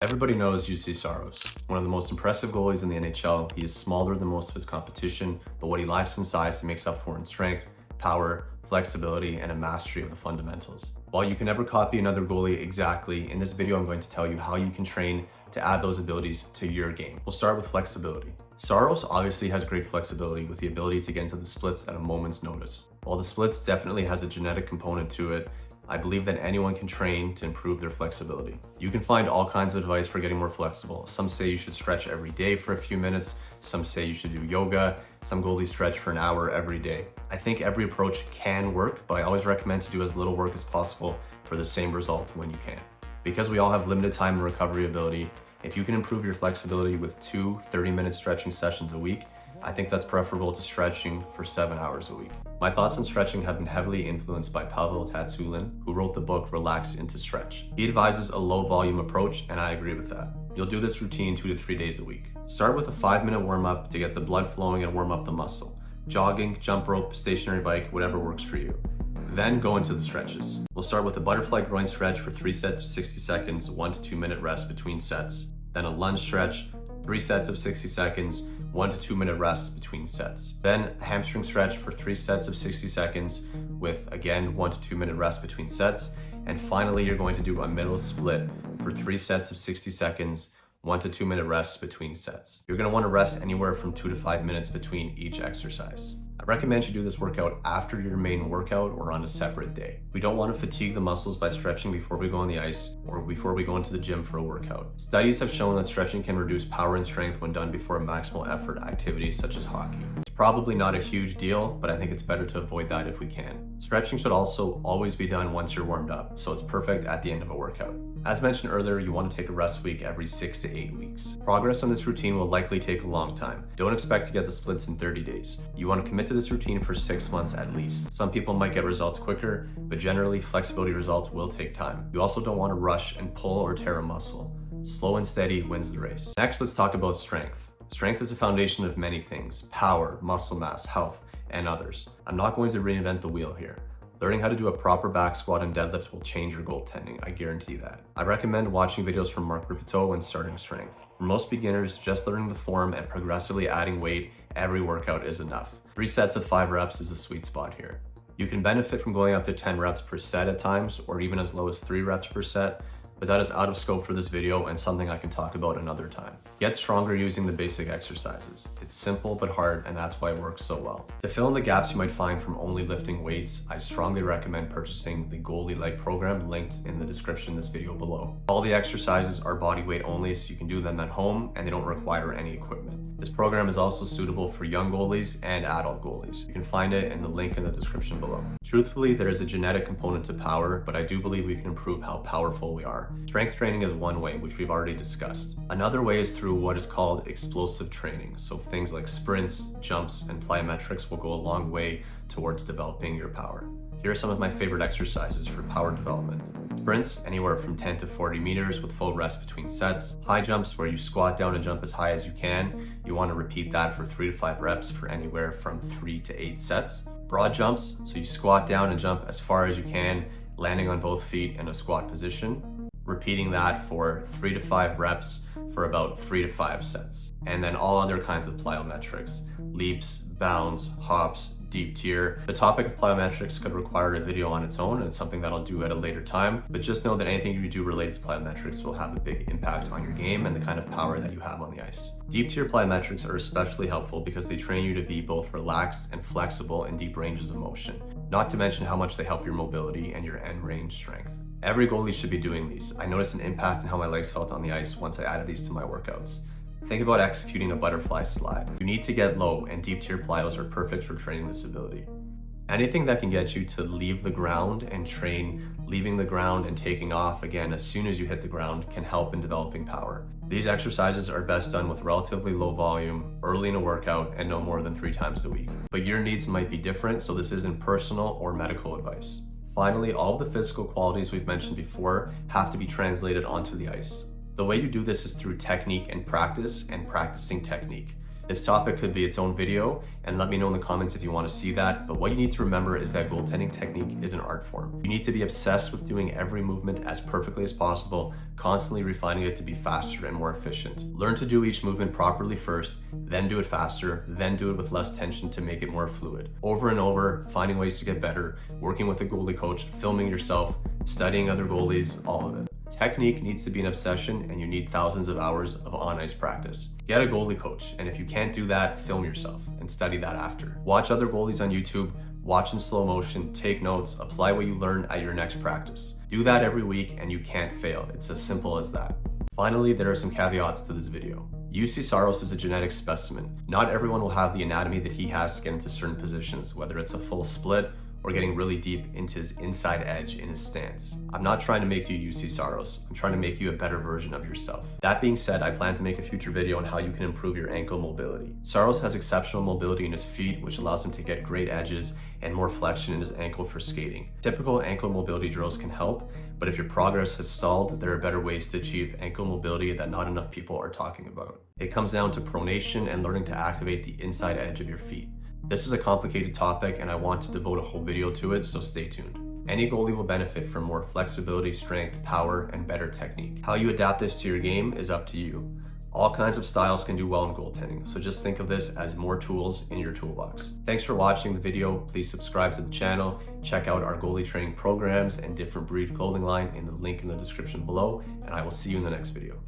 Everybody knows Juuse Saros, one of the most impressive goalies in the NHL. He is smaller than most of his competition, but what he lacks in size, he makes up for in strength, power, flexibility, and a mastery of the fundamentals. While you can never copy another goalie exactly, in this video I'm going to tell you how you can train to add those abilities to your game. We'll start with flexibility. Saros obviously has great flexibility with the ability to get into the splits at a moment's notice. While the splits definitely has a genetic component to it, I believe that anyone can train to improve their flexibility. You can find all kinds of advice for getting more flexible. Some say you should stretch every day for a few minutes. Some say you should do yoga. Some goalies stretch for an hour every day. I think every approach can work, but I always recommend to do as little work as possible for the same result when you can. Because we all have limited time and recovery ability, if you can improve your flexibility with 2 30-minute stretching sessions a week, I think that's preferable to stretching for 7 hours a week. My thoughts on stretching have been heavily influenced by Pavel Tsatsouline, who wrote the book Relax into Stretch. He advises a low volume approach, and I agree with that. You'll do this routine 2 to 3 days a week. Start with a 5-minute warm-up to get the blood flowing and warm up the muscle. Jogging, jump rope, stationary bike, whatever works for you. Then go into the stretches. We'll start with a butterfly groin stretch for 3 sets of 60 seconds, 1 to 2 minute rest between sets. Then a lunge stretch, 3 sets of 60 seconds, 1 to 2 minute rest between sets. Then a hamstring stretch for 3 sets of 60 seconds with, again, 1 to 2 minute rest between sets. And finally, you're going to do a middle split for 3 sets of 60 seconds, 1 to 2 minute rests between sets. You're going to want to rest anywhere from 2 to 5 minutes between each exercise. I recommend you do this workout after your main workout or on a separate day. We don't want to fatigue the muscles by stretching before we go on the ice or before we go into the gym for a workout. Studies have shown that stretching can reduce power and strength when done before maximal effort activities such as hockey. It's probably not a huge deal, but I think it's better to avoid that if we can. Stretching should also always be done once you're warmed up, so it's perfect at the end of a workout. As mentioned earlier, you want to take a rest week every 6 to 8 weeks. Progress on this routine will likely take a long time. Don't expect to get the splits in 30 days. You want to commit to this routine for 6 months at least. Some people might get results quicker, but generally flexibility results will take time. You also don't want to rush and pull or tear a muscle. Slow and steady wins the race. Next, let's talk about strength. Strength is a foundation of many things: power, muscle mass, health, and others. I'm not going to reinvent the wheel here. Learning how to do a proper back squat and deadlift will change your goaltending, I guarantee that. I recommend watching videos from Mark Ripito when starting strength. For most beginners, just learning the form and progressively adding weight every workout is enough. 3 sets of 5 reps is a sweet spot here. You can benefit from going up to 10 reps per set at times, or even as low as 3 reps per set, but that is out of scope for this video and something I can talk about another time. Get stronger using the basic exercises. It's simple but hard, and that's why it works so well. To fill in the gaps you might find from only lifting weights, I strongly recommend purchasing the Goalie Leg program linked in the description of this video below. All the exercises are body weight only, so you can do them at home and they don't require any equipment. This program is also suitable for young goalies and adult goalies. You can find it in the link in the description below. Truthfully, there is a genetic component to power, but I do believe we can improve how powerful we are. Strength training is one way, which we've already discussed. Another way is through what is called explosive training. So things like sprints, jumps, and plyometrics will go a long way towards developing your power. Here are some of my favorite exercises for power development. Sprints, anywhere from 10 to 40 meters with full rest between sets. High jumps, where you squat down and jump as high as you can. You want to repeat that for 3 to 5 reps for anywhere from 3 to 8 sets. Broad jumps, so you squat down and jump as far as you can, landing on both feet in a squat position. Repeating that for 3 to 5 reps for about 3 to 5 sets. And then all other kinds of plyometrics: leaps, bounds, hops, deep tier. The topic of plyometrics could require a video on its own, and it's something that I'll do at a later time, but just know that anything you do related to plyometrics will have a big impact on your game and the kind of power that you have on the ice. Deep tier plyometrics are especially helpful because they train you to be both relaxed and flexible in deep ranges of motion, not to mention how much they help your mobility and your end range strength. Every goalie should be doing these. I noticed an impact in how my legs felt on the ice once I added these to my workouts. Think about executing a butterfly slide. You need to get low, and deep tier plyos are perfect for training this ability. Anything that can get you to leave the ground and train leaving the ground and taking off again as soon as you hit the ground can help in developing power. These exercises are best done with relatively low volume, early in a workout, and no more than 3 times a week. But your needs might be different, so this isn't personal or medical advice. Finally, all of the physical qualities we've mentioned before have to be translated onto the ice. The way you do this is through technique and practice, and practicing technique. This topic could be its own video, and let me know in the comments if you want to see that. But what you need to remember is that goaltending technique is an art form. You need to be obsessed with doing every movement as perfectly as possible, constantly refining it to be faster and more efficient. Learn to do each movement properly first, then do it faster, then do it with less tension to make it more fluid. Over and over, finding ways to get better, working with a goalie coach, filming yourself, studying other goalies, all of it. Technique needs to be an obsession, and you need thousands of hours of on-ice practice. Get a goalie coach, and if you can't do that, film yourself and study that after. Watch other goalies on YouTube, watch in slow motion, take notes, apply what you learned at your next practice. Do that every week and you can't fail. It's as simple as that. Finally, there are some caveats to this video. Juuse Saros is a genetic specimen. Not everyone will have the anatomy that he has to get into certain positions, whether it's a full split or getting really deep into his inside edge in his stance. I'm not trying to make you Juuse Saros. I'm trying to make you a better version of yourself. That being said, I plan to make a future video on how you can improve your ankle mobility. Saros has exceptional mobility in his feet, which allows him to get great edges and more flexion in his ankle for skating. Typical ankle mobility drills can help, but if your progress has stalled, there are better ways to achieve ankle mobility that not enough people are talking about. It comes down to pronation and learning to activate the inside edge of your feet. This is a complicated topic and I want to devote a whole video to it, so stay tuned. Any goalie will benefit from more flexibility, strength, power, and better technique. How you adapt this to your game is up to you. All kinds of styles can do well in goaltending, so just think of this as more tools in your toolbox. Thanks for watching the video. Please subscribe to the channel, check out our goalie training programs and different breed clothing line in the link in the description below, and I will see you in the next video.